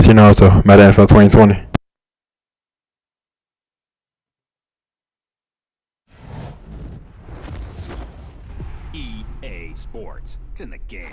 CBC Naruto, Madden NFL 2020. EA Sports. It's in the game.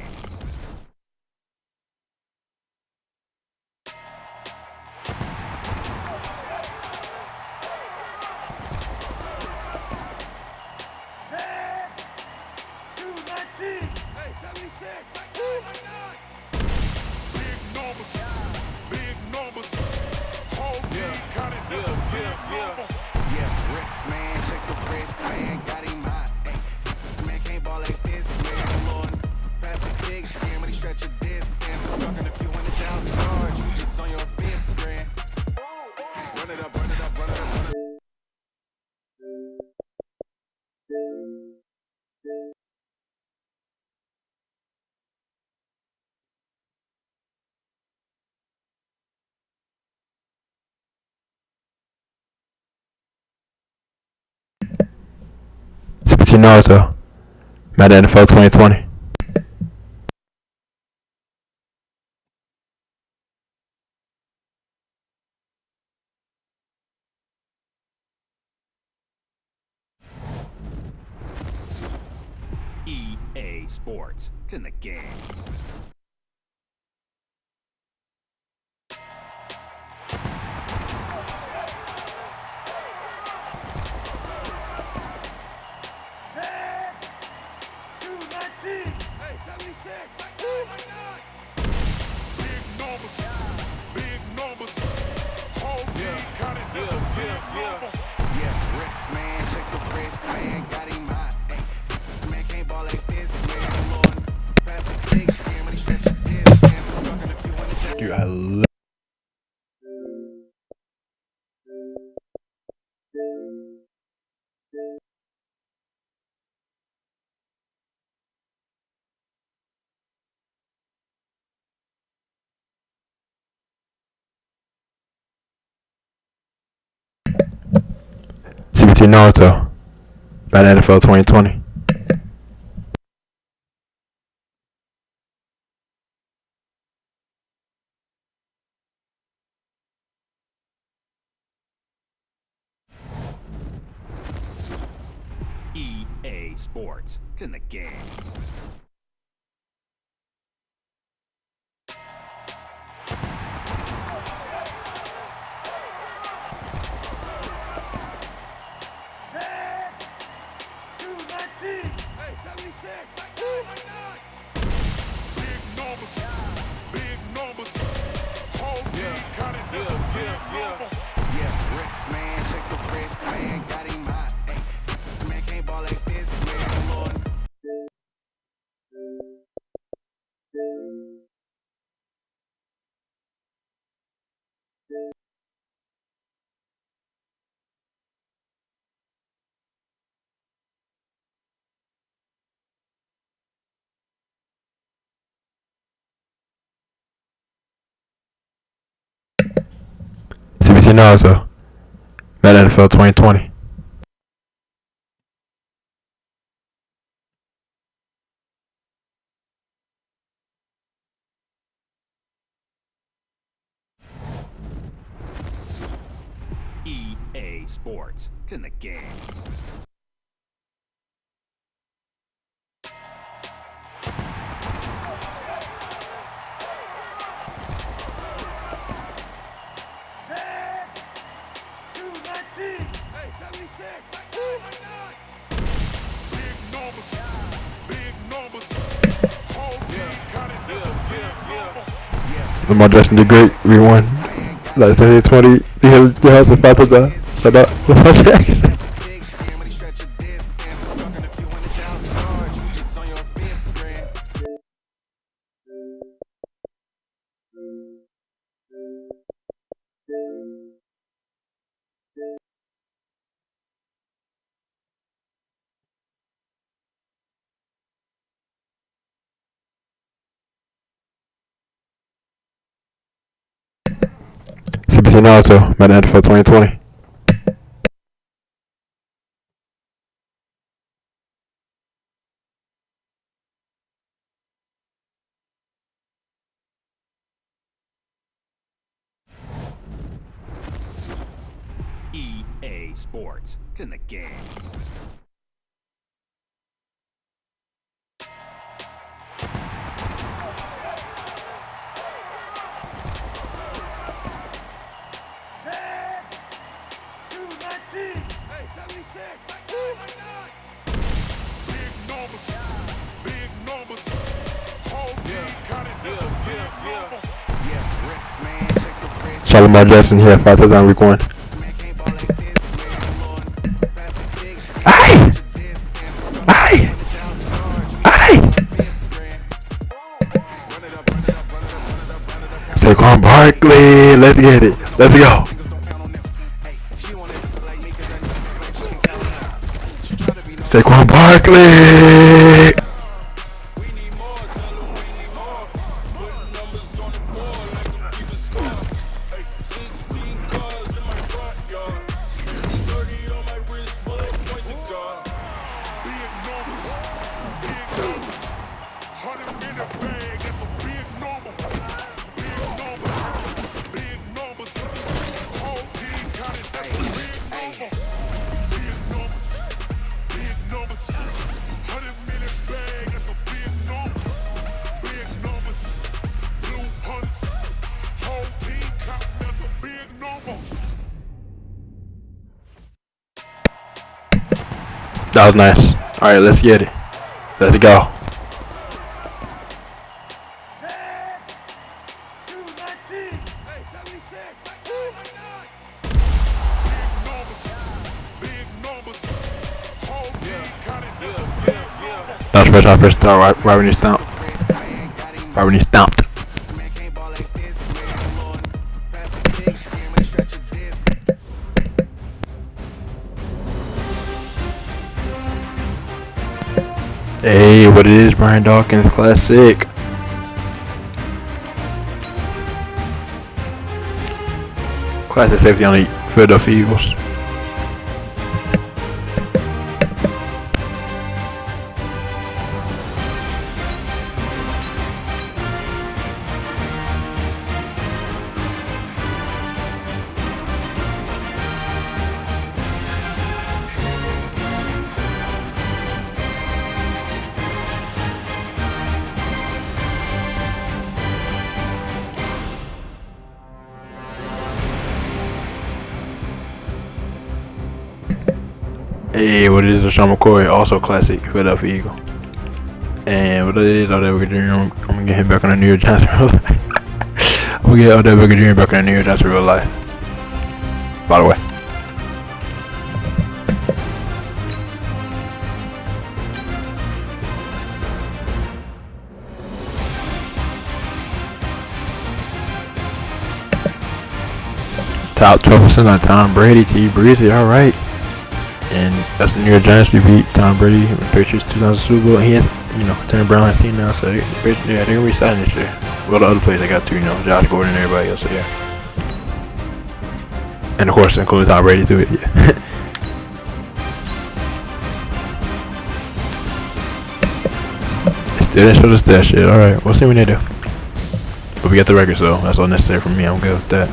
CBC Naruto, Madden NFL 2020. EA Sports. It's in the game. Dude, I love CBT Naruto, Madden NFL 2020. EA Sports. It's in the game. CBC Naruto, Madden NFL 2020. EA Sports. It's in the game. Lamar Jackson the Great, rewind. Like 2020, the house of Fatata. Shout out Lamar Jackson. CBC Naruto, Madden NFL 2020. A Sports. It's in the game. Lamar Jackson here, 5 touchdowns week 1. Aye! Aye! Aye! Saquon Barkley, let's get it. Let's go. Saquon Barkley. That was nice. Alright, let's get it. Let's go. That was first off, first start, right when you stomped. Right when you stomped. Hey, what it is, Brian Dawkins, classic. Classic safety on the Philadelphia Eagles. Hey, what it is, LeSean McCoy, also classic Philadelphia Eagle. And what it is, Odell Beckham Jr., I'm gonna get him back on the New York Giants real life. I'm gonna get Odell Beckham Jr. back on the New York Giants real life. By the way. Top 12% on Tom Brady, T. Breezy, alright. And that's the New York Giants. We beat Tom Brady and the Patriots 2000 Super Bowl. He has, Turner Brown has team now, so they're gonna be signing this year. Well, the other players they got too, Josh Gordon and everybody else, so yeah. And of course, including Tom Brady too, yeah. Still didn't show the stat shit. Alright, we'll see what they do. But we got the records though. That's all necessary for me. I'm good with that.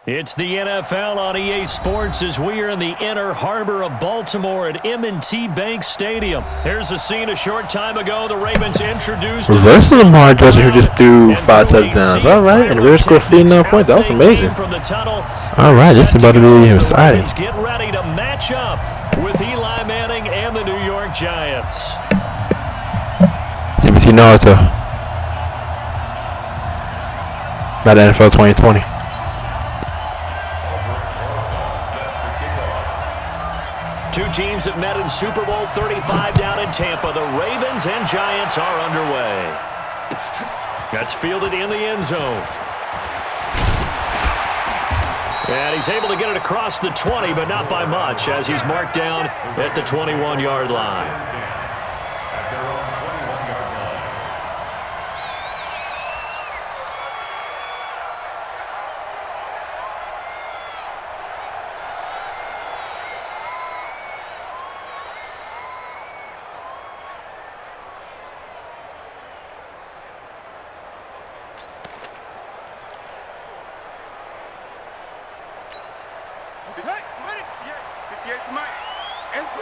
It's the NFL on EA Sports as we are in the inner harbor of Baltimore at M&T Bank Stadium. Here's a scene a short time ago. The Ravens introduced... Reverse Lamar Jackson who just threw 5 touchdowns. Alright, and the Ravens scored 59 points. That was amazing. Alright, this is about to be exciting. Get ready to match up with Eli Manning and the New York Giants. CBT Naruto. About the NFL 2020. Two teams that met in Super Bowl 35 down in Tampa. The Ravens and Giants are underway. That's fielded in the end zone. And he's able to get it across the 20, but not by much, as he's marked down at the 21-yard line.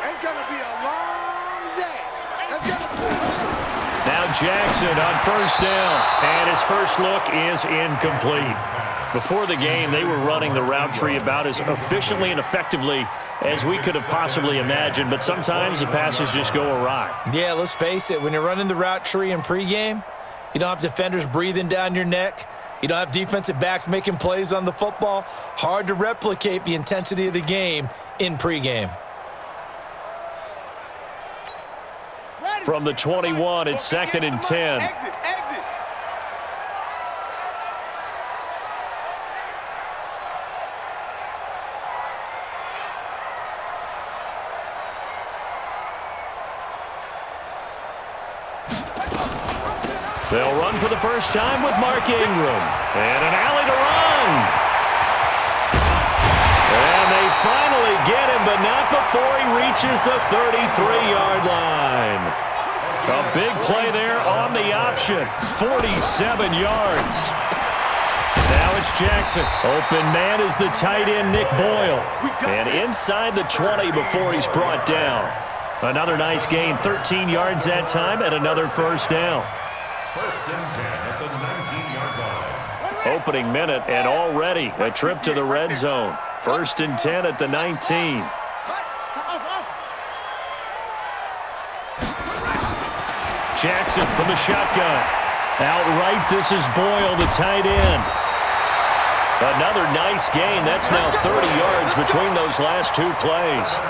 It's going to be a long day. Now Jackson on first down, and his first look is incomplete. Before the game, they were running the route tree about as efficiently and effectively as we could have possibly imagined, but sometimes the passes just go awry. Yeah, let's face it, when you're running the route tree in pregame, you don't have defenders breathing down your neck. You don't have defensive backs making plays on the football. Hard to replicate the intensity of the game in pregame. From the 21, it's 2nd and 10. Exit. They'll run for the first time with Mark Ingram. And an alley to run. And they finally get him, but not before he reaches the 33-yard line. A big play there on the option. 47 yards. Now it's Jackson. Open man is the tight end, Nick Boyle. And inside the 20 before he's brought down. Another nice gain, 13 yards that time, and another first down. First and 10 at the 19-yard line. Opening minute, and already a trip to the red zone. First and 10 at the 19. Jackson from the shotgun. Outright, this is Boyle, the tight end. Another nice gain. That's now 30 yards between those last two plays.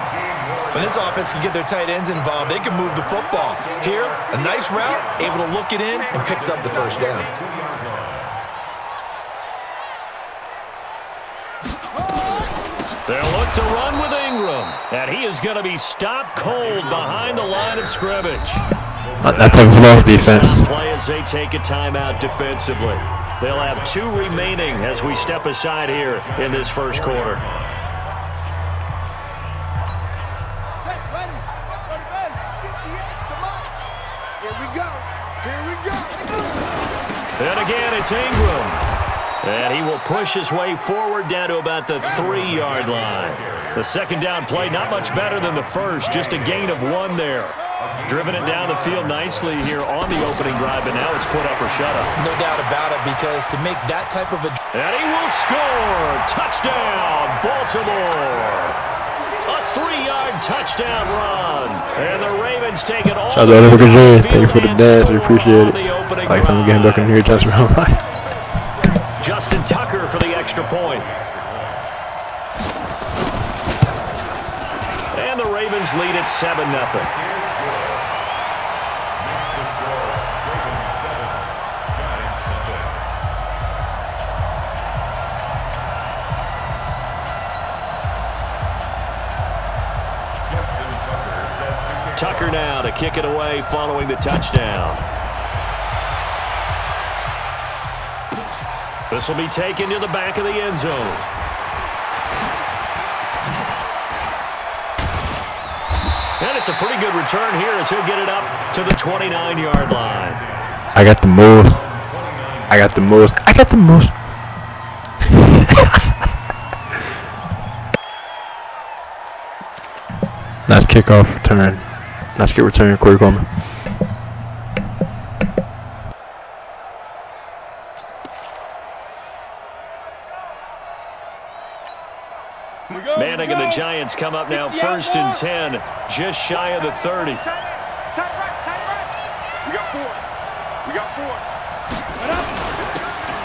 When this offense can get their tight ends involved, they can move the football. Here, a nice route, able to look it in, and picks up the first down. They'll look to run with Ingram. And he is going to be stopped cold behind the line of scrimmage. That's a low defense. Play as they take a timeout defensively. They'll have 2 remaining as we step aside here in this first quarter. And again, it's Ingram. And he will push his way forward down to about the 3-yard line. The second down play, not much better than the first, just a gain of 1 there. Driven it down the field nicely here on the opening drive, and now it's put up or shut up. No doubt about it, because to make that type of a... And he will score! Touchdown, Baltimore! A 3-yard touchdown run. And the Ravens take it all. Shout out to Oliver Gajay. Thank you for the dash. We appreciate it. Like someone getting back in here just around line. Justin Tucker for the extra point. And the Ravens lead at 7-0. Tucker now to kick it away following the touchdown. This will be taken to the back of the end zone. And it's a pretty good return here as he'll get it up to the 29-yard line. I got the moves. Nice kickoff return. Nice kick return, Corey Coleman. Manning and the Giants come up now 1st and 10, just shy of the 30. We got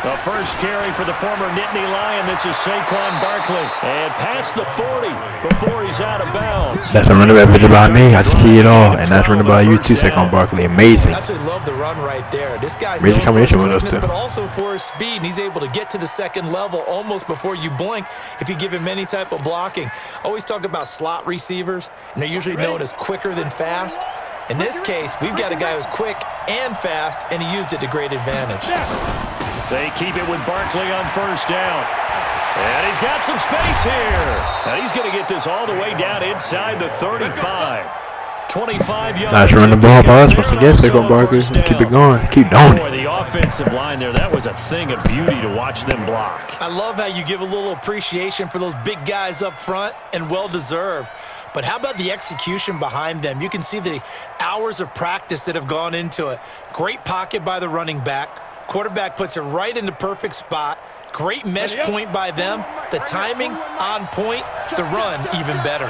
4. The first carry for the former Nittany Lion. This is Saquon Barkley. And past the 40 before he's out of bounds. That's a running back video by me. I just see it all. And that's running by you too, Saquon Barkley. Amazing. I absolutely love the run right there. This guy's Amazing known for his combination with us, quickness, too. but also for his speed. And he's able to get to the second level almost before you blink if you give him any type of blocking. Always talk about slot receivers, and they're usually known as quicker than fast. In this case, we've got a guy who's quick and fast, and he used it to great advantage. They keep it with Barkley on first down. And he's got some space here. And he's going to get this all the way down inside the 35. 25 yards. Nice run the ball by us. Once again, Saquon Barkley. Just keep it going. Keep doing Boy, it. the offensive line there, that was a thing of beauty to watch them block. I love how you give a little appreciation for those big guys up front, and well-deserved. But how about the execution behind them? You can see the hours of practice that have gone into it. Great pocket by the running back. Quarterback puts it right in the perfect spot. Great mesh point by them. The timing on point. The run even better.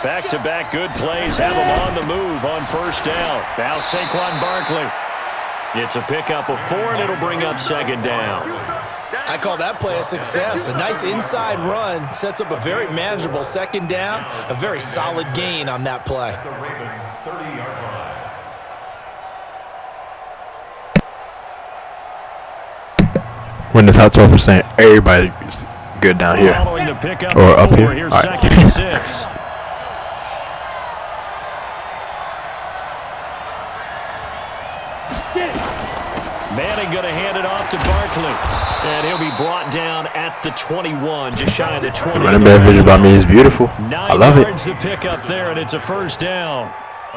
Back-to-back good plays have them on the move on first down. Now Saquon Barkley. It's a pickup of 4, and it'll bring up second down. I call that play a success. A nice inside run sets up a very manageable second down. A very solid gain on that play. The Ravens 30-yard line. When the top 12%, everybody's good down here. Following the pickup Or of up 4, here. here's All right. second and 6. Manning going to hand it off to Barkley. And he'll be brought down at the 21, just shy of the 20. The running back video by me is beautiful. 9 I love it. yards to pick up there, and it's a first down.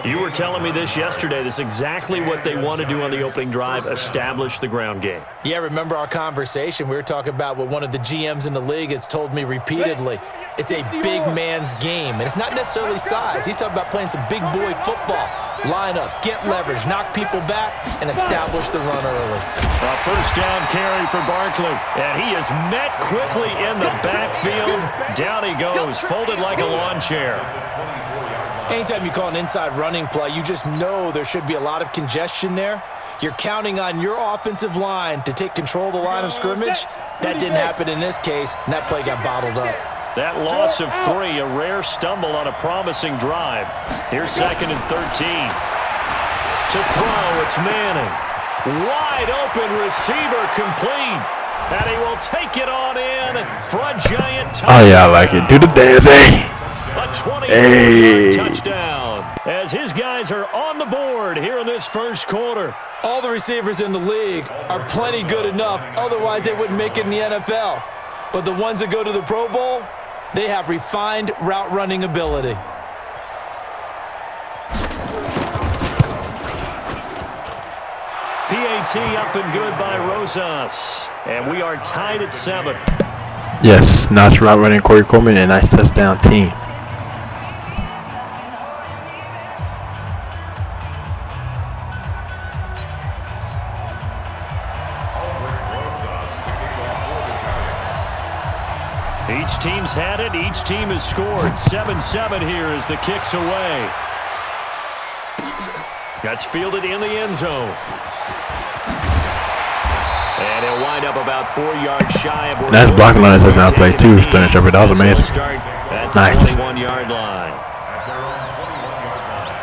You were telling me this yesterday. This is exactly what they want to do on the opening drive, establish the ground game. Yeah, remember our conversation. We were talking about what one of the GMs in the league has told me repeatedly. It's a big man's game, and it's not necessarily size. He's talking about playing some big boy football. Line up, get leverage, knock people back, and establish the run early. A first down carry for Barkley, and he is met quickly in the backfield. Down he goes, folded like a lawn chair. Anytime you call an inside running play, you just know there should be a lot of congestion there. You're counting on your offensive line to take control of the line of scrimmage. That didn't happen in this case, and that play got bottled up. That loss of 3, a rare stumble on a promising drive. Here's second and 13. To throw, it's Manning. Wide open receiver complete. And he will take it on in for a giant touchdown. Oh, yeah, I like it. Do the dance, hey. A 24-yard touchdown as his guys are on the board here in this first quarter. All the receivers in the league are plenty good enough. Otherwise, they wouldn't make it in the NFL. But the ones that go to the Pro Bowl, they have refined route running ability. PAT up and good by Rosas. And we are tied at 7. Yes, nice route running Corey Coleman and nice touchdown team. Each team's had it. Each team has scored. 7-7 here as the kick's away. That's fielded in the end zone. And he'll wind up about 4 yards shy of where Nice blocking on that touchdown play too, Sterling Shepard. That was amazing. Start at the Nice. 21-yard line. At their own 21-yard line.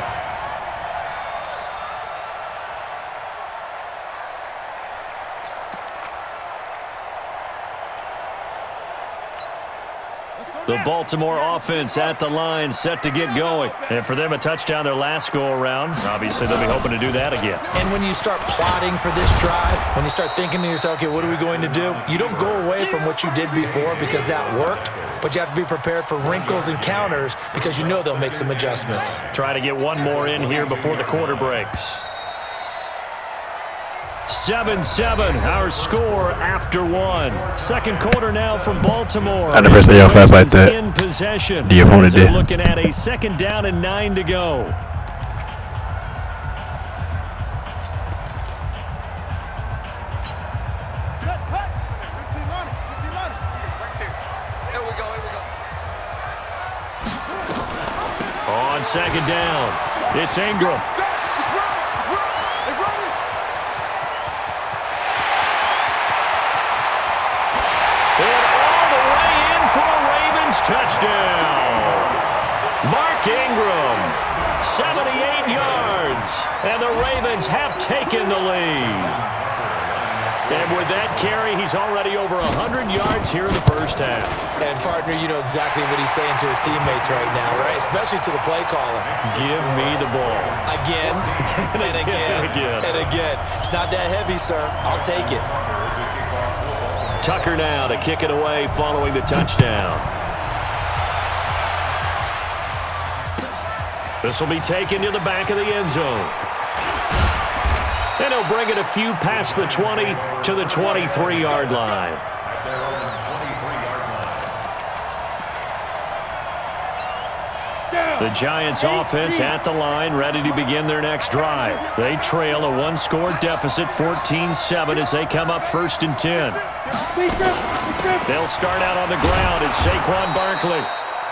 The Baltimore offense at the line, set to get going. And for them, a touchdown their last go-around. Obviously, they'll be hoping to do that again. And when you start plotting for this drive, when you start thinking to yourself, okay, what are we going to do? You don't go away from what you did before because that worked, but you have to be prepared for wrinkles and counters because you know they'll make some adjustments. Try to get one more in here before the quarter breaks. 7-7, our score after 1. Second quarter now from Baltimore. I never say y'all fast like that. In possession. The opponent They're did. looking at a second down and 9 to go. On second down, it's Ingram. And all the way in for a Ravens touchdown. Mark Ingram, 78 yards, and the Ravens have taken the lead. And with that carry, he's already over 100 yards here in the first half. And, partner, you know exactly what he's saying to his teammates right now, right? Especially to the play caller. Give me the ball. Again, and again, and again. It's not that heavy, sir. I'll take it. Tucker now to kick it away following the touchdown. This will be taken to the back of the end zone. And he'll bring it a few past the 20 to the 23-yard line. The Giants offense at the line, ready to begin their next drive. They trail a one-score deficit, 14-7, as they come up 1st and 10. They'll start out on the ground. It's Saquon Barkley.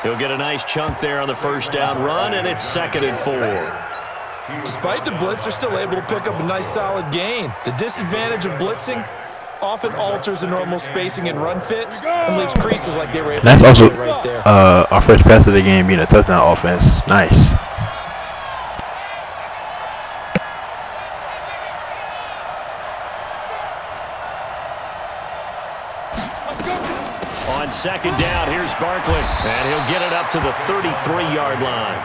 He'll get a nice chunk there on the first down run, and it's 2nd and 4. Despite the blitz, they're still able to pick up a nice solid gain. The disadvantage of blitzing often alters the normal spacing and run fits and leaves creases like they were able to also do right there. Our first pass of the game being a touchdown offense. Nice. On 2nd down, here's Barkley, and he'll get it up to the 33-yard line.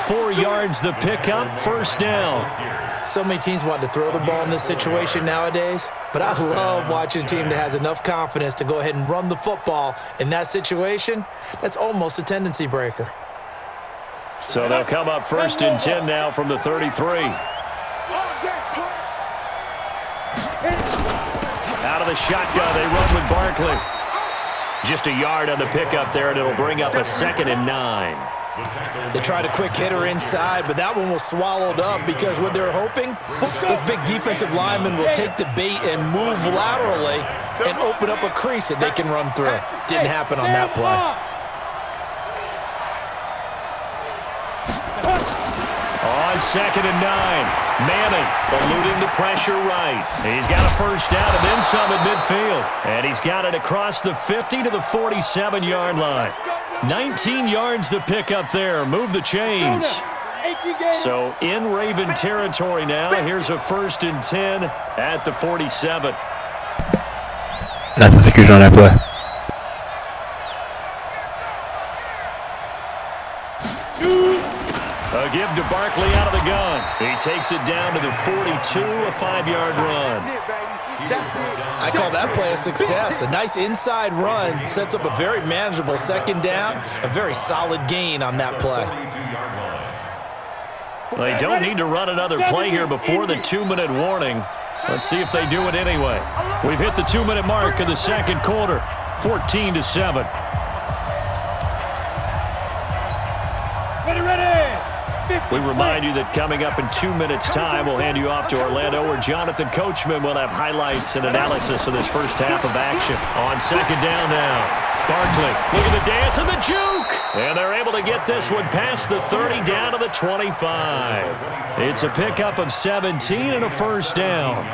4 yards the pickup, 1st down. So many teams want to throw the ball in this situation nowadays, but I love watching a team that has enough confidence to go ahead and run the football in that situation. That's almost a tendency breaker. So they'll come up 1st and 10 now from the 33. Out of the shotgun, they run with Barkley. Just a yard on the pickup there, and it'll bring up a 2nd and 9. They tried a quick hitter inside, but that one was swallowed up because what they're hoping, this big defensive lineman will take the bait and move laterally and open up a crease that they can run through. Didn't happen on that play. On 2nd and 9, Manning eluding the pressure right. He's got a first down and then some at midfield. And he's got it across the 50 to the 47-yard line. 19 yards to pick up there. Move the chains. So in Raven territory now. Here's a 1st and 10 at the 47. Nice execution on that play. A give to Barkley out of the gun. He takes it down to the 42, a 5-yard run. I call that play a success. A nice inside run sets up a very manageable 2nd down. A very solid gain on that play. They don't need to run another play here before the 2-minute warning. Let's see if they do it anyway. We've hit the 2-minute mark of the 2nd quarter, 14-7. We remind you that coming up in 2 minutes' time, we'll hand you off to Orlando, where Jonathan Coachman will have highlights and analysis of this first half of action. On 2nd down now, Barkley, look at the dance and the juke! And they're able to get this one past the 30 down to the 25. It's a pickup of 17 and a first down.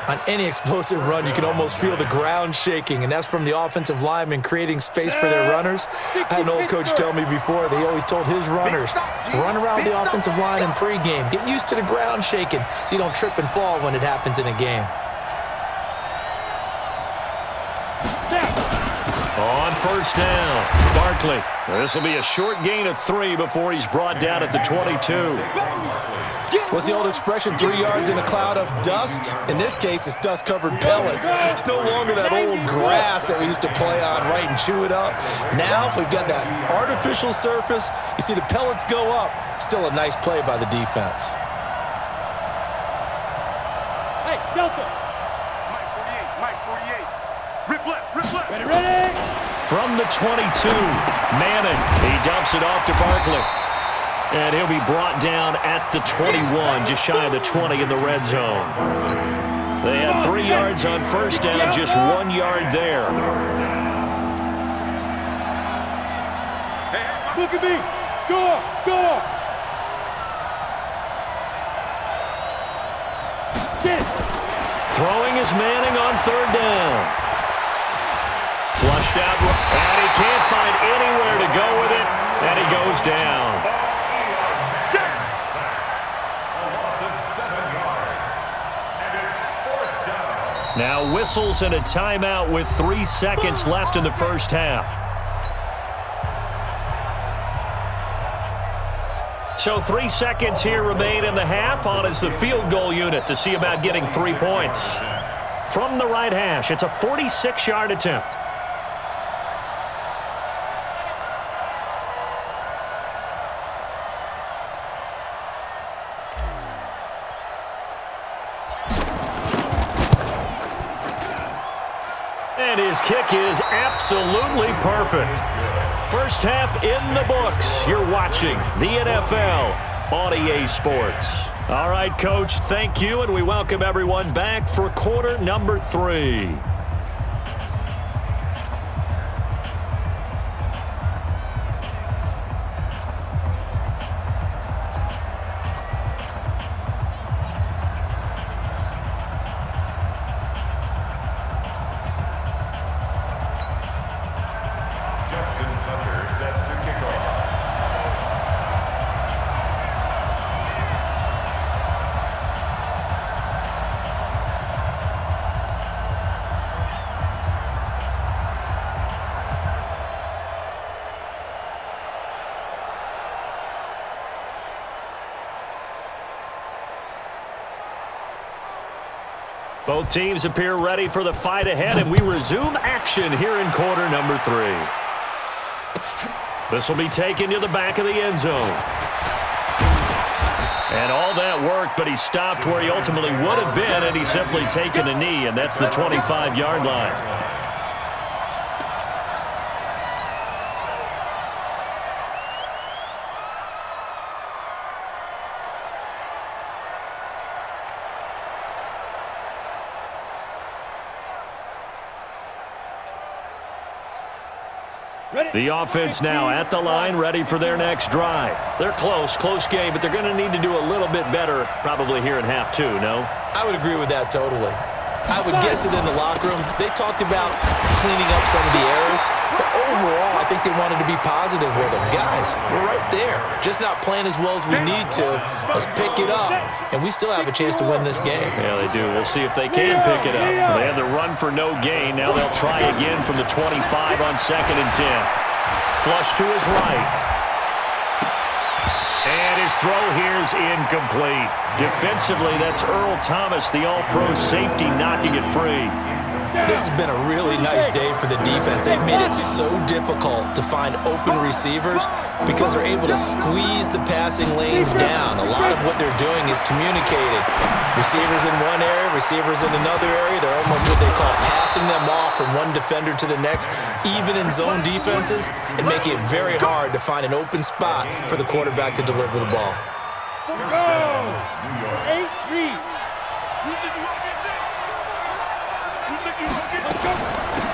On any explosive run, you can almost feel the ground shaking, and that's from the offensive linemen creating space for their runners. I had an old coach tell me before, they always told his runners, run around the offensive line in pregame. Get used to the ground shaking so you don't trip and fall when it happens in a game. On 1st down, Barkley. This will be a short gain of 3 before he's brought down at the 22. What's the old expression, 3 yards in a cloud of dust? In this case, it's dust-covered pellets. It's no longer that old grass that we used to play on, right, and chew it up. Now we've got that artificial surface. You see the pellets go up. Still a nice play by the defense. Hey, Delta. Mike 48. Rip left. Ready. From the 22, Manning. He dumps it off to Barkley. And he'll be brought down at the 21, just shy of the 20 in the red zone. They had 3 yards on first down, just 1 yard there. Hey, look at me. Go. Throwing is Manning on 3rd down. flushed out, and he can't find anywhere to go with it, and he goes down. A loss of 7 yards. And it's 4th down. Now whistles and a timeout with 3 seconds left in the first half. So 3 seconds here remain in the half. On is the field goal unit to see about getting 3 points. From the right hash, it's a 46-yard attempt. And his kick is absolutely perfect. First half in the books. You're watching the NFL on EA Sports. All right, Coach, thank you, and we welcome everyone back for quarter number 3. Justin Tucker set to kick off. Both teams appear ready for the fight ahead, and we resume action here in quarter number 3. This will be taken to the back of the end zone. And all that worked, but he stopped where he ultimately would have been, and he's simply taken a knee, and that's the 25-yard line. The offense now at the line, ready for their next drive. They're close game, but they're going to need to do a little bit better probably here in half 2, no? I would agree with that totally. I would guess it in the locker room. They talked about cleaning up some of the errors, but overall, I think they wanted to be positive with them. Guys, we're right there. Just not playing as well as we need to. Let's pick it up, and we still have a chance to win this game. Yeah, they do. We'll see if they can pick it up. They had the run for no gain. Now they'll try again from the 25 on 2nd and 10. Flush to his right. And his throw here is incomplete. Defensively, that's Earl Thomas, the all-pro safety, knocking it free. This has been a really nice day for the defense. They've made it so difficult to find open receivers because they're able to squeeze the passing lanes down. A lot of what they're doing is communicated. Receivers in one area, receivers in another area. They're almost what they call passing them off from one defender to the next, even in zone defenses, and making it very hard to find an open spot for the quarterback to deliver the ball. Go! 8 read.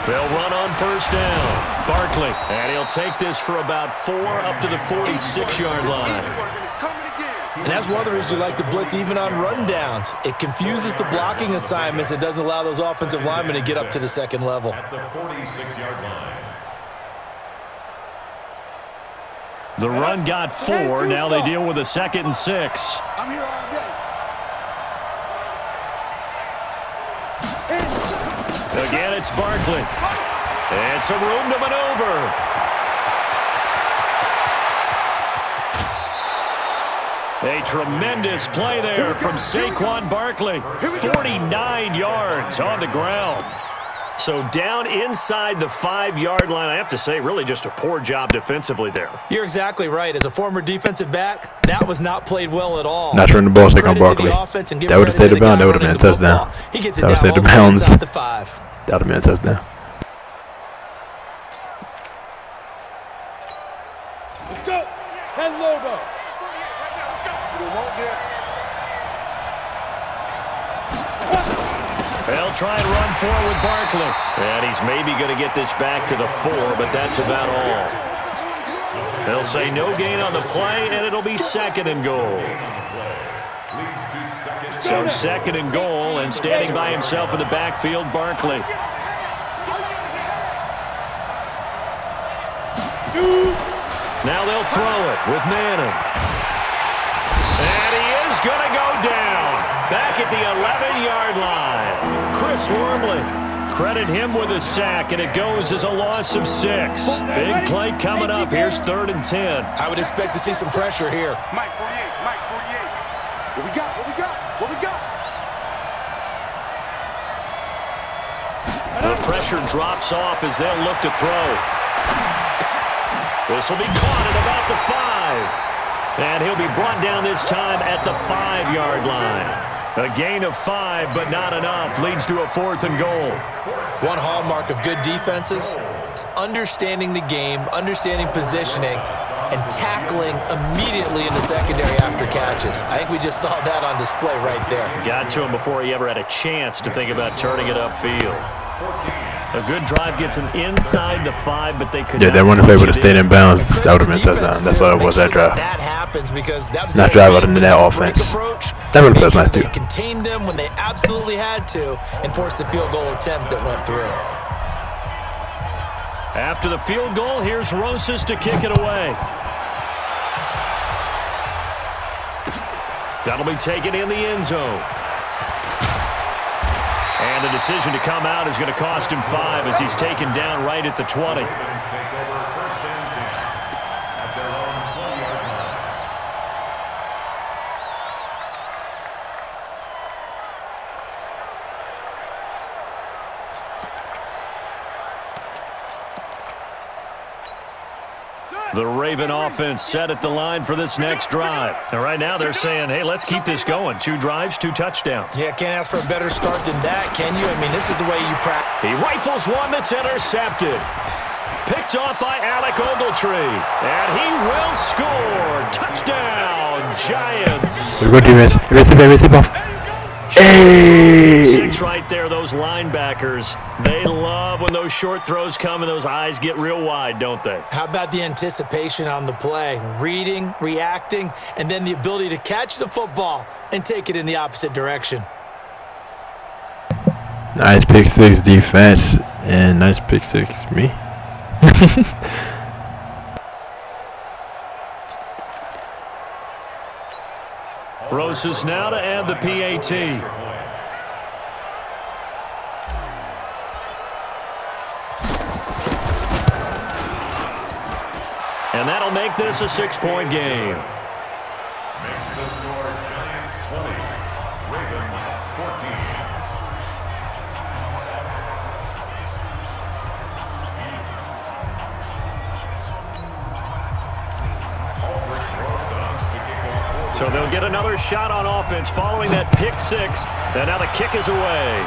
They'll run on first down. Barkley, and he'll take this for about 4 up to the 46-yard line. And that's one of the reasons you like to blitz even on rundowns. It confuses the blocking assignments. It doesn't allow those offensive linemen to get up to the second level. At the 46-yard line. The run got 4. Now they deal with a 2nd and 6. I'm here all day. Again, it's Barkley. And some room to maneuver. A tremendous play there from Saquon Barkley. 49 yards on the ground. So down inside the 5-yard line. I have to say, really just a poor job defensively there. You're exactly right. As a former defensive back, that was not played well at all. Not running the ball, Saquon Barkley. That would have stayed in bounds. That would have been a touchdown. He gets it That would down have stayed in all the way bounds. inside the 5. That would have been a touchdown. Let's go. 10 logo. You want this? They'll try and run forward with Barkley. And he's maybe going to get this back to the 4, but that's about all. They'll say no gain on the play, and it'll be 2nd and goal. So 2nd and goal, and standing by himself in the backfield, Barkley. Now they'll throw it with Manning. And he is going to go down. Back at the 11-yard line. Chris Wormley. Credit him with a sack, and it goes as a loss of 6. Big play coming up. Here's 3rd and 10. I would expect to see some pressure here. Mike 48, Mike 48. What we got, what we got, what we got? The pressure drops off as they'll look to throw. This will be caught at about the 5. And he'll be brought down this time at the 5-yard line. A gain of 5, but not enough. Leads to a 4th and goal. One hallmark of good defenses is understanding the game, understanding positioning, and tackling immediately in the secondary after catches. I think we just saw that on display right there. Got to him before he ever had a chance to think about turning it upfield. A good drive gets him inside the 5, but they could Yeah, they want to play with a stayed in bounds. That would have been touchdown. That's what it was, that drive. That happens because that was Not drive other than that offense. That would have been nice, too. They contained them when they absolutely had to and forced the field goal attempt that went through. After the field goal, here's Rosas to kick it away. That'll be taken in the end zone. And the decision to come out is going to cost him 5 as he's taken down right at the 20. The Raven offense set at the line for this next drive. And right now they're saying, hey, let's keep this going. 2 drives, 2 touchdowns. Yeah, can't ask for a better start than that, can you? I mean, this is the way you practice. He rifles one that's intercepted. Picked off by Alec Ogletree. And he will score. Touchdown, Giants. We go defense. Tip off. Hey! 6 right there, those linebackers. They love when those short throws come and those eyes get real wide, don't they? How about the anticipation on the play? Reading, reacting, and then the ability to catch the football and take it in the opposite direction. Nice pick 6 defense. And nice pick 6 me. Rosas now to add the PAT. And that'll make this a 6-point game. Makes the score Giants 20, Ravens 14. So they'll get another shot on offense following that pick 6. And now the kick is away.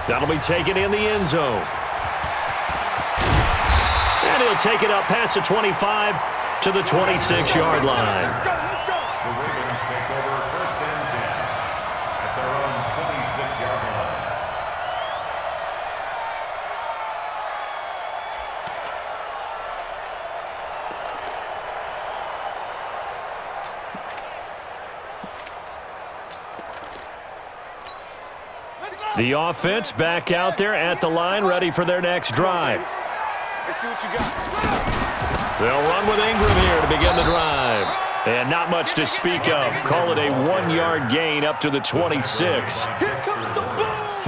That'll be taken in the end zone. And he'll take it up past the 25 to the 26-yard line. The Ravens take over 1st and 10 at their own 26-yard line. The offense back out there at the line, ready for their next drive. Let's see what you got. They'll run with Ingram here to begin the drive. And not much to speak of. Call it a 1-yard gain up to the 26.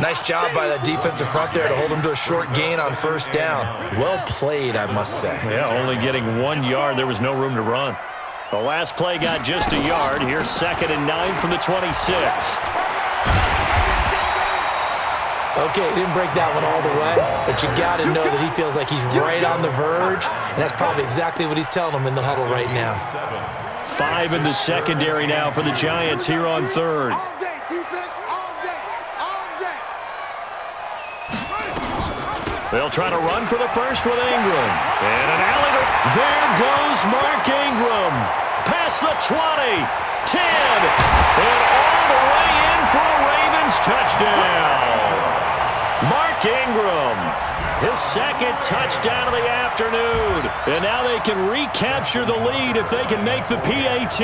Nice job by that defensive front there to hold him to a short gain on 1st down. Well played, I must say. Yeah, only getting 1 yard. There was no room to run. The last play got just a yard. Here's 2nd and 9 from the 26. Okay, he didn't break that one all the way, but you got to know that he feels like he's right on the verge, and that's probably exactly what he's telling him in the huddle right now. 5 in the secondary now for the Giants here on 3rd. All day, defense, all day, all day. They'll try to run for the first with Ingram. And an alley. There goes Mark Ingram. Past the 20, 10, and all the way in for a Ravens touchdown. Mark Ingram, his 2nd touchdown of the afternoon. And now they can recapture the lead if they can make the PAT.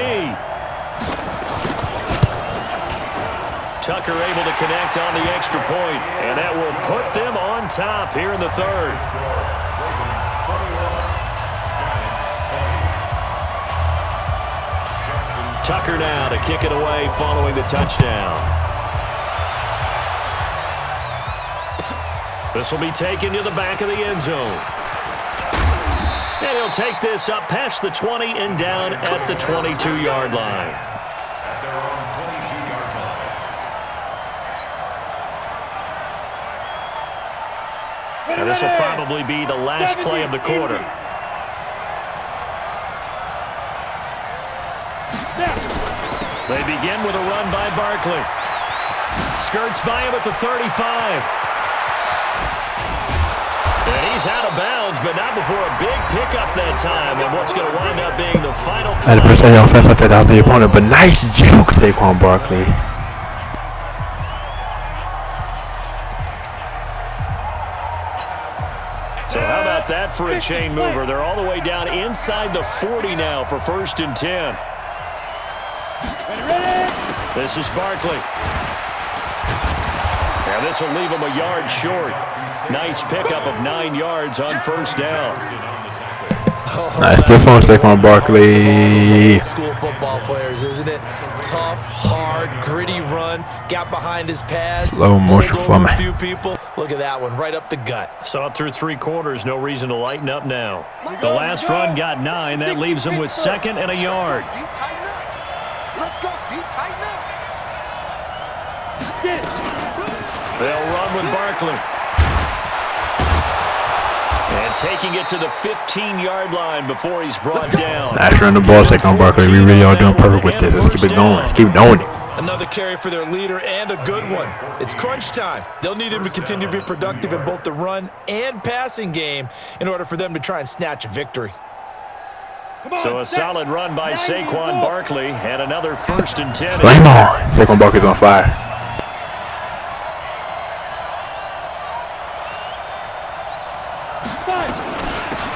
Tucker able to connect on the extra point, and that will put them on top here in the 3rd. Tucker now to kick it away following the touchdown. This will be taken to the back of the end zone. And he'll take this up past the 20 and down at the 22-yard line. At their own 22-yard line. Now this will probably be the last play of the quarter. They begin with a run by Barkley. Skirts by him at the 35. And he's out of bounds, but not before a big pickup that time. And what's going to wind up being the final play. I had to press any offense. I thought that was the opponent, but nice juke, Saquon Barkley. So how about that for a chain mover? They're all the way down inside the 40 now for 1st and 10. This is Barkley. Now this will leave him a yard short. Nice pickup of 9 yards on 1st down. Nice, still fun, Saquon Barkley. School football players, isn't it? Tough, hard, gritty run. Got behind his pads. Slow motion for me. A few people. Look at that one, right up the gut. Saw it through 3 quarters. No reason to lighten up now. The last run got 9. That leaves him with 2nd and a yard. Let's go, D. Tighten up. They'll run with Barkley. And taking it to the 15-yard line before he's brought down. Nice run the ball, Saquon Barkley. We really are doing perfect with this. Let's keep it going. Keep doing it. Another carry for their leader and a good one. It's crunch time. They'll need him to continue to be productive in both the run and passing game in order for them to try and snatch a victory. So a solid run by Saquon Barkley and another 1st and 10. Flame on. Saquon Barkley's on fire.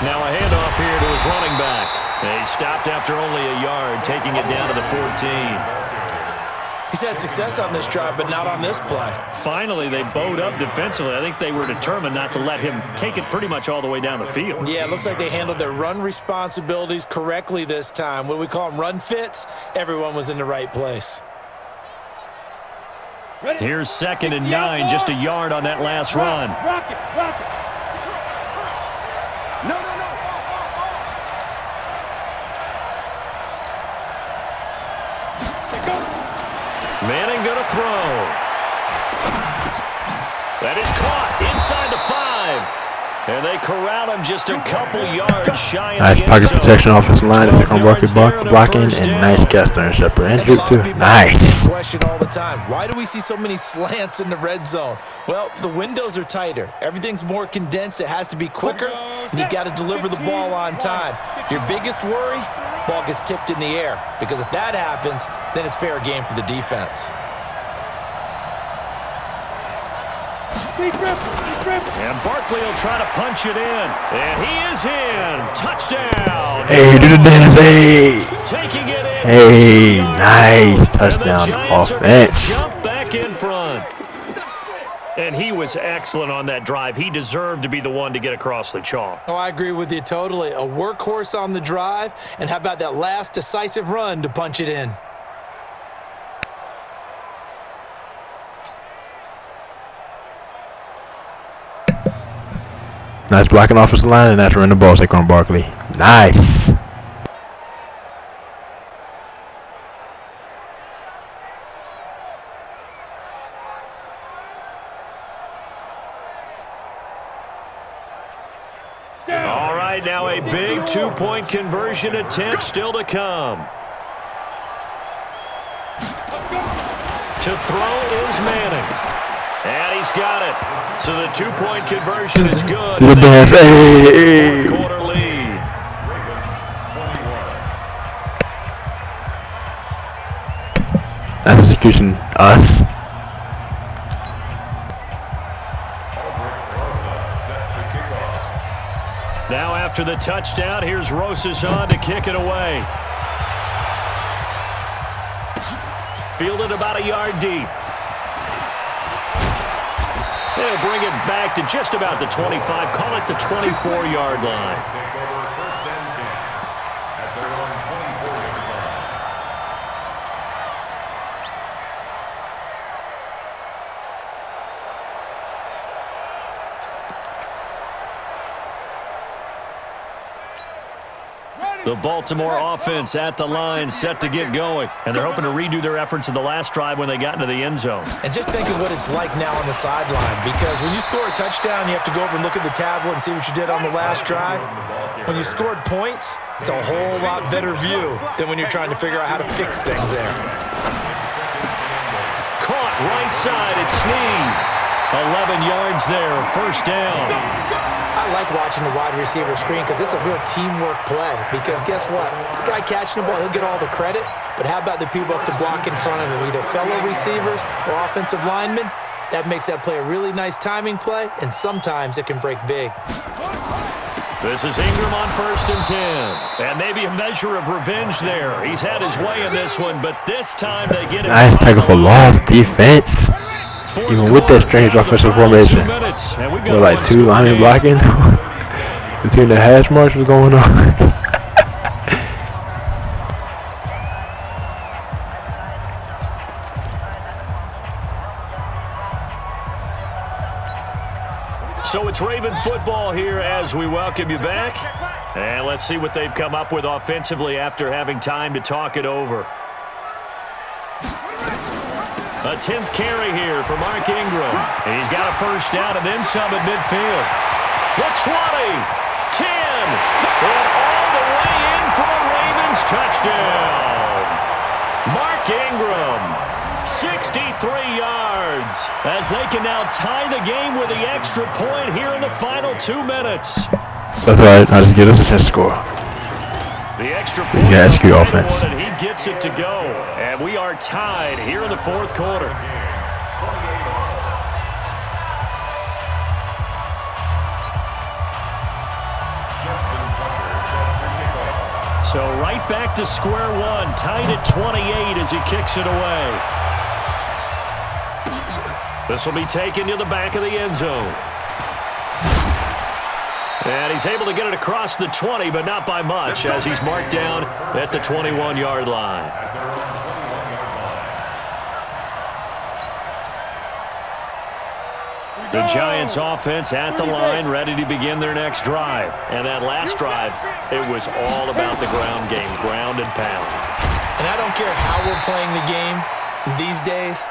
Now a handoff here to his running back. He stopped after only a yard, taking it down to the 14. He's had success on this drive, but not on this play. Finally, they bowed up defensively. I think they were determined not to let him take it pretty much all the way down the field. Yeah, it looks like they handled their run responsibilities correctly this time. What we call them run fits, everyone was in the right place. Here's 2nd and 9, just a yard on that last run. Rock it. No. Manning going to throw. That is caught inside the 5. And they corral him just a couple yards shy of the Nice end pocket zone. protection, offensive line. 12 Saquon Barkley yards there and a blocking, first and down. nice catch there, Shepard. And And a juke lot too. of people ask Nice. this question all the time. Why do we see so many slants in the red zone? Well, the windows are tighter. Everything's more condensed. It has to be quicker, and you've got to deliver the ball on time. Your biggest worry, ball gets tipped in the air, because if that happens, then it's fair game for the defense. And Barkley will try to punch it in. And he is in. Touchdown. Hey, do the dance. Hey. Taking it in. Hey, 2 yards. nice And the touchdown Giants are gonna offense. jump back in front. And he was excellent on that drive. He deserved to be the one to get across the chalk. Oh, I agree with you totally. A workhorse on the drive, and how about that last decisive run to punch it in? Nice blocking offensive line, and that's running the ball, Saquon Barkley. Nice. All right, now a big 2-point conversion attempt still to come. To throw is Manning. And he's got it. So the 2-point conversion is good. Do the dance. Hey. Quarter lead. Nice execution. Us. Now after the touchdown, here's Rosas on to kick it away. Fielded about a yard deep. They'll bring it back to just about the 25. Call it the 24-yard line. The Baltimore offense at the line, set to get going. And they're hoping to redo their efforts in the last drive when they got into the end zone. And just think of what it's like now on the sideline, because when you score a touchdown, you have to go over and look at the tablet and see what you did on the last drive. When you scored points, it's a whole lot better view than when you're trying to figure out how to fix things there. Caught right side, it's Snead. 11 yards there, first down. I like watching the wide receiver screen because it's a real teamwork play. Because guess what? The guy catching the ball, he'll get all the credit. But how about the people up to block in front of him, either fellow receivers or offensive linemen? That makes that play a really nice timing play, and sometimes it can break big. This is Ingram on 1st and 10. And maybe a measure of revenge there. He's had his way in this one, but this time they get him. Nice tackle for loss defense. Even with that strange offensive formation. With like 2 linemen blocking. Between the hash marks was going on. So it's Raven football here as we welcome you back. And let's see what they've come up with offensively after having time to talk it over. A 10th carry here for Mark Ingram. And he's got a first down and then some at midfield. The 20, 10, and all the way in for a Ravens touchdown. Mark Ingram, 63 yards, as they can now tie the game with the extra point here in the final 2 minutes. That's all right. I'll just give us a chance to score. The extra He's got to execute offense. And he gets it to go. And we are tied here in the 4th quarter. So right back to square one, tied at 28 as he kicks it away. This will be taken to the back of the end zone. And he's able to get it across the 20, but not by much, as he's marked down at the 21-yard line. The Giants offense at the line, ready to begin their next drive. And that last drive, it was all about the ground game, ground and pound. And I don't care how we're playing the game these days,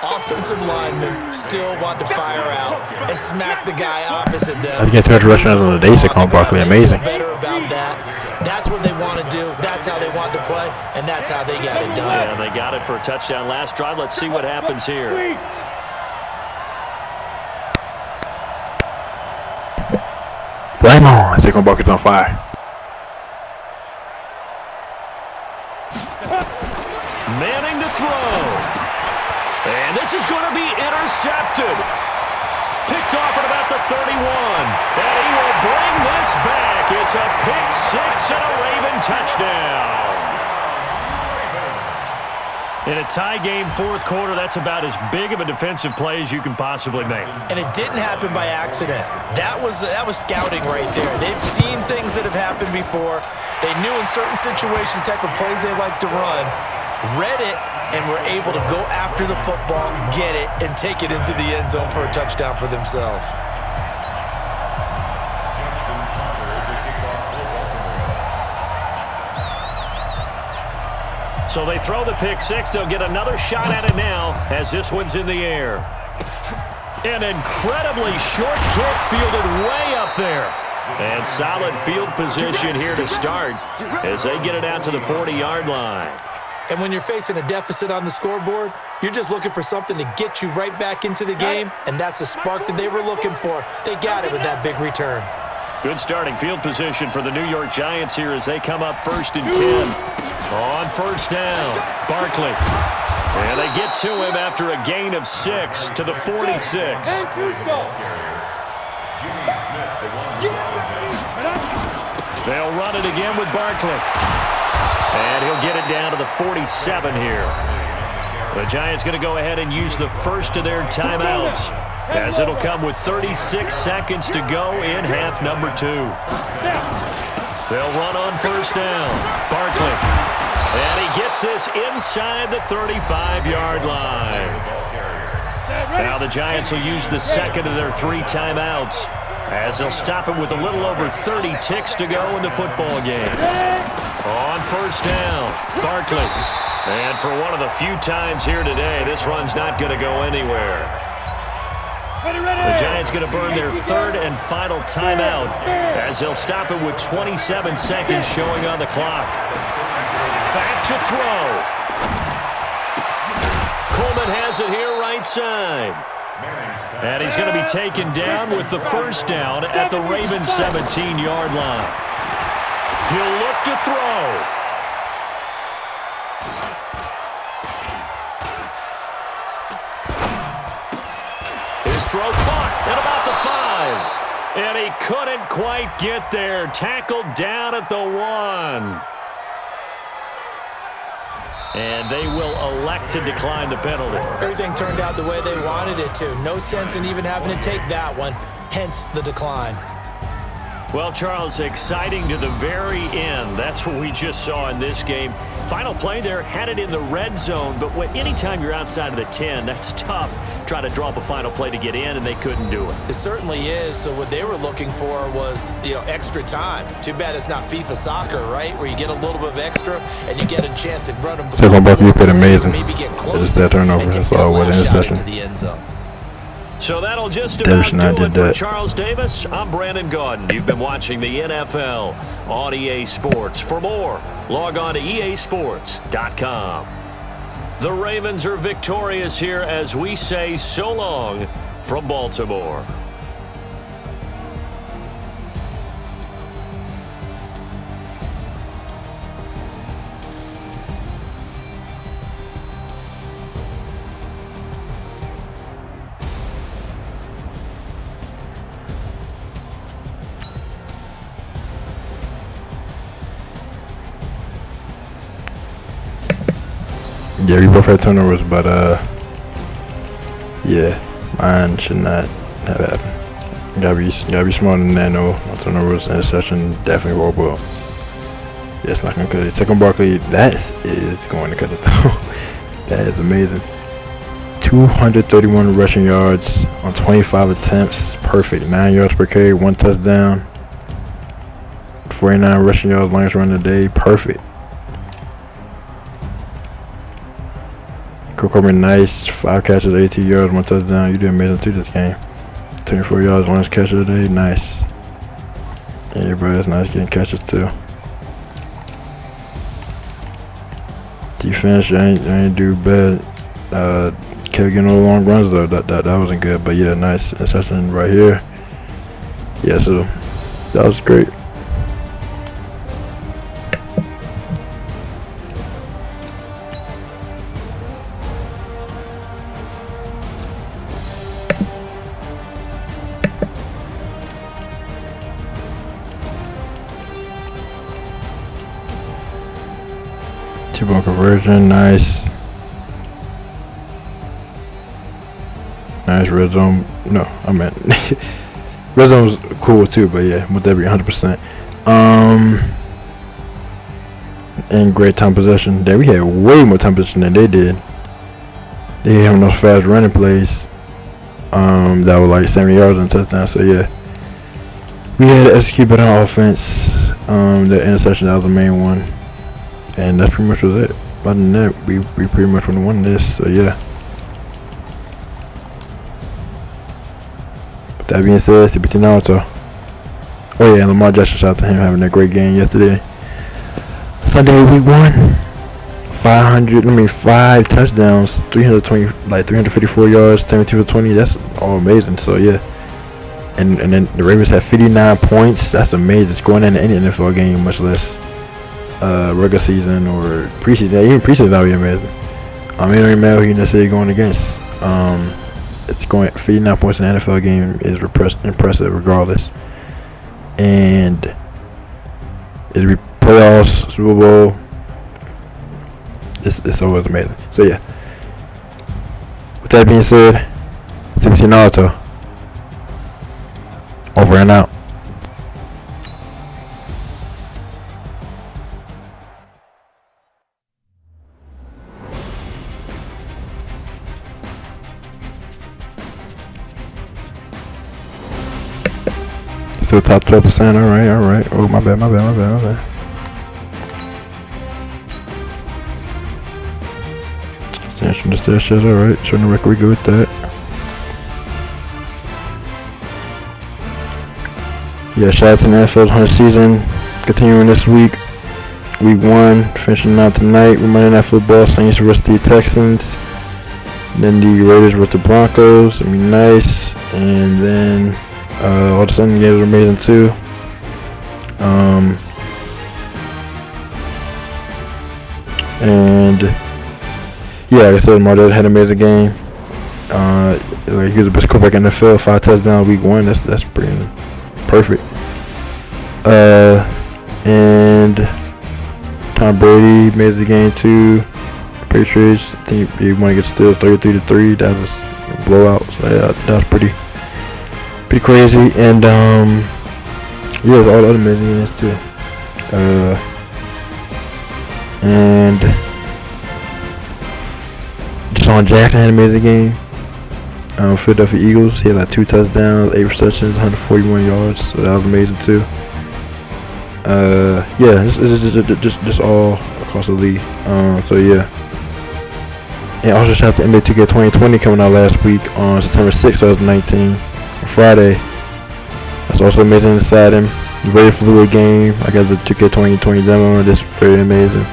offensive linemen still want to fire out and smack the guy opposite them. Let's get 200 rushing on the day, Saquon Barkley. Amazing. Better about that. That's what they want to do. That's how they want to play, and that's how they got it done. Yeah, they got it for a touchdown last drive. Let's see what happens here. Flame on. Saquon Barkley's on fire. Manning to throw. And this is going to be intercepted. Picked off at about the 31. And he will bring this back. It's a pick six and a Raven touchdown. In a tie game, 4th quarter, that's about as big of a defensive play as you can possibly make. And it didn't happen by accident. That was scouting right there. They've seen things that have happened before. They knew in certain situations the type of plays they like to run, read it, and were able to go after the football, get it, and take it into the end zone for a touchdown for themselves. So they throw the pick six. They'll get another shot at it now as this one's in the air. An incredibly short kick fielded way up there. And solid field position here to start as they get it out to the 40-yard line. And when you're facing a deficit on the scoreboard, you're just looking for something to get you right back into the game, and that's the spark that they were looking for. They got it with that big return. Good starting field position for the New York Giants here as they come up 1st and 10. On 1st down, Barkley. And they get to him after a gain of 6 to the 46. They'll run it again with Barkley. And he'll get it down to the 47 here. The Giants going to go ahead and use the first of their timeouts, as it'll come with 36 seconds to go in half number 2. They'll run on 1st down. Barkley. And he gets this inside the 35-yard line. Now the Giants will use the second of their 3 timeouts as they'll stop it with a little over 30 ticks to go in the football game. On first down, Barkley. And for one of the few times here today, this run's not going to go anywhere. The Giants going to burn their third and final timeout as they'll stop it with 27 seconds showing on the clock. Back to throw. Coleman has it here right side. And he's going to be taken down with the first down at the Ravens 17-yard line. He'll look to throw. His throw caught at about the 5. And he couldn't quite get there. Tackled down at the 1. And they will elect to decline the penalty. Everything turned out the way they wanted it to. No sense in even having to take that one, hence the decline. Well, Charles, exciting to the very end. That's what we just saw in this game. Final play there, had it in the red zone, but anytime you're outside of the 10, that's tough. Try to draw up a final play to get in, and they couldn't do it. It certainly is. So what they were looking for was, extra time. Too bad it's not FIFA soccer, right? Where you get a little bit of extra, and you get a chance to run them. Saquon Barkley played amazing. Maybe get close. Just that turnover. That's all with interception. To the end zone. So that'll just about do it for Charles Davis. I'm Brandon Gaudin. You've been watching the NFL on EA Sports. For more, log on to easports.com. The Ravens are victorious here as we say so long from Baltimore. Yeah, we both had turnovers, but yeah, mine should not have happened. Gotta be smarter than that. No turnovers, interception, definitely roll ball. Yeah, it's not gonna cut it. Saquon Barkley, that is going to cut it though. That is amazing. 231 rushing yards on 25 attempts, perfect. 9 yards per carry, 1 touchdown. 49 rushing yards, longest run of the day, perfect. Coleman, nice. 5 catches, 18 yards, 1 touchdown. You did amazing too this game. 24 yards, 1 catch of the day. Nice. And your brother's nice getting catches too. Defense, I ain't do bad. Kept getting no long runs though. That wasn't good. But yeah, nice interception right here. Yeah, so that was great. Two-point conversion, nice. Nice red zone. No, I meant red zone was cool too, but yeah, with that be 100%. And great time possession. There we had way more time possession than they did. They having those fast running plays. That were like 70 yards and touchdown. So yeah, we had to execute better on offense. The interception, that was the main one. And that pretty much was it. Other than that, we pretty much would have won this. So yeah. But that being said, CBT Naruto. Oh yeah, and Lamar Jackson, shout out to him having a great game yesterday. Sunday, week 1. 5 touchdowns, 354 yards, 17 for 20. That's all amazing. So yeah. And then the Ravens had 59 points. That's amazing. Scoring in any NFL game, much less regular season or preseason. Yeah, even preseason, that would be amazing. It don't even matter who you necessarily going against. It's going 59 points in an NFL game is impressive regardless. And it'll be playoffs, Super Bowl. It's always amazing. So yeah. With that being said, CBT Naruto. Over and out. to the top 12%. All right. Oh, my bad. Sands from the stash shit. All right. Showing the record, we good with that. Yeah, shout out to the NFL's 100th season. Continuing this week. Week 1, finishing out tonight with Monday Night Football. Saints versus the Texans. Then the Raiders versus the Broncos. It'll be nice. And then all the Sunday games are amazing too. And yeah, like I said, Mardell had an amazing game. Like he was the best quarterback in the NFL. 5 touchdowns week 1. That's pretty perfect. And Tom Brady made the game too. Patriots, I think he won against still 33-3. That was a blowout. So that was pretty crazy. And yeah, all the other amazing games too. And Deshaun Jackson had a amazing game. Philadelphia Eagles, he had like 2 touchdowns, 8 receptions, 141 yards. So that was amazing too. Yeah, just all across the league. So yeah. And also shout out to NBA 2K 2020 coming out last week on September 6th, 2019, Friday. That's also amazing and exciting. Very fluid game. I got the 2K 2020 demo, and it's very amazing.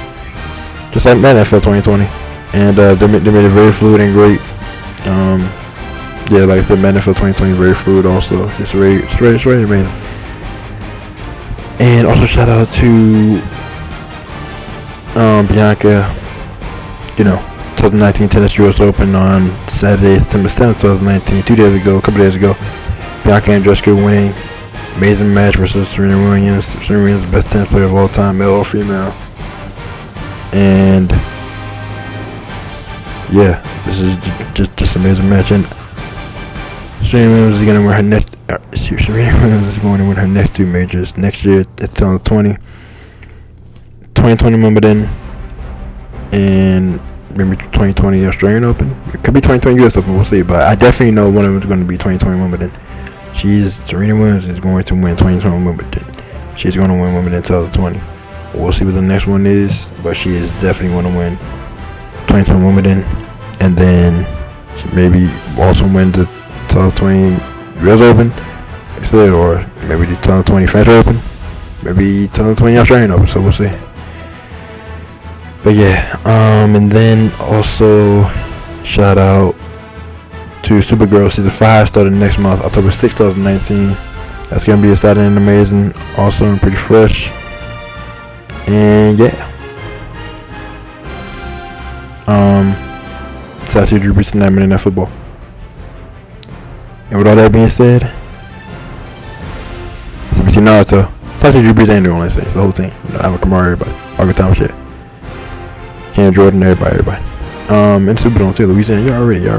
Just like NFL 2020, and they made it very fluid and great. Yeah, like I said, NFL 2020 is very fluid also. It's very amazing. And also shout out to Bianca, 2019 Tennis US Open on Saturday, September 7th, 2019, a couple days ago. Bianca Andreescu winning. Amazing match versus Serena Williams. Serena Williams, the best tennis player of all time, male or female. And yeah, this is just an amazing match. And Serena Williams is going to win her next. Serena Williams is going to win her next 2 majors next year at 2020 Wimbledon, and maybe 2020 Australian Open. It could be 2020 US Open. We'll see. But I definitely know one of them is going to be 2020 Wimbledon. Serena Williams is going to win 2020 Wimbledon. She's going to win Wimbledon 2020. We'll see what the next one is, but she is definitely going to win 2020 Wimbledon, and then she maybe also win the 2020 US Open, or maybe the 2020 French Open, maybe 2020 Australian Open. So we'll see. But yeah, and then also shout out to Supergirl Season 5 starting next month, October 6th, 2019. That's gonna be exciting and amazing, also and pretty fresh. And yeah, shout out to Drew Brees tonight, Monday Night Football. And with all that being said, it's between Naruto. Shout out to Drew Brees and everyone, let's say. It's the whole team. I'm a Kamara, everybody. Margaret Thomas, shit. Cam Jordan, everybody. And Superdome too, Louisiana. You already know.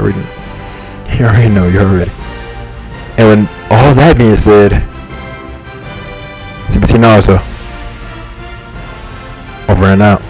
And when all that being said, it's between Naruto. Over and out.